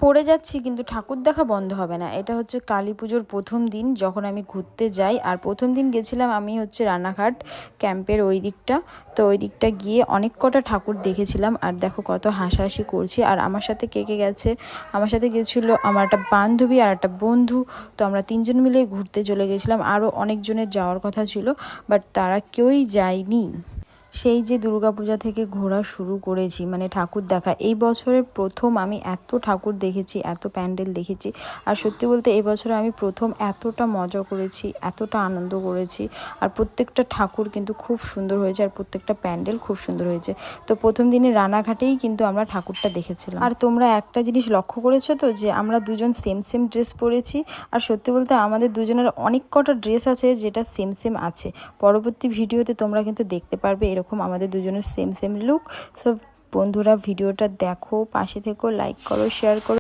পড়ে যাচ্ছি কিন্তু ঠাকুর দেখা বন্ধ হবে না। এটা হচ্ছে কালী পুজোর প্রথম দিন যখন আমি ঘুরতে যাই। আর প্রথম দিন গেছিলাম আমি হচ্ছে রানাঘাট ক্যাম্পের ওই দিকটা। তো ওই দিকটা গিয়ে অনেক কটা ঠাকুর দেখেছিলাম। আর দেখো কত হাসাহাসি করছি। আর আমার সাথে কে কে গেছে, আমার সাথে গেছিলো আমার একটা বান্ধবী আর একটা বন্ধু। তো আমরা তিনজন মিলে ঘুরতে চলে গেছিলাম। আরও অনেকজনের যাওয়ার কথা ছিল, বাট তারা কেউই যায়নি। সেই যে দুর্গাপূজা থেকে ঘোরা শুরু করেছি, মানে ঠাকুর দেখা, এই বছরের প্রথম আমি এত ঠাকুর দেখেছি, এত প্যান্ডেল দেখেছি। আর সত্যি বলতে এই বছরে আমি প্রথম এতটা মজা করেছি, এতটা আনন্দ করেছি। আর প্রত্যেকটা ঠাকুর কিন্তু খুব সুন্দর হয়েছে, আর প্রত্যেকটা প্যান্ডেল খুব সুন্দর হয়েছে। তো প্রথম দিনে রানাঘাটেই কিন্তু আমরা ঠাকুরটা দেখেছিলাম। আর তোমরা একটা জিনিস লক্ষ্য করেছো তো, যে আমরা দুজন সেম সেম ড্রেস পরেছি। আর সত্যি বলতে আমাদের দুজনের অনেক কটা ড্রেস আছে যেটা সেম সেম আছে। পরবর্তী ভিডিওতে তোমরা কিন্তু দেখতে পারবে এরকম আমাদের দুজনের সেম সেম লুক। সো বন্ধুরা, ভিডিওটা দেখো, পাশে থেকো, লাইক করো, শেয়ার করো।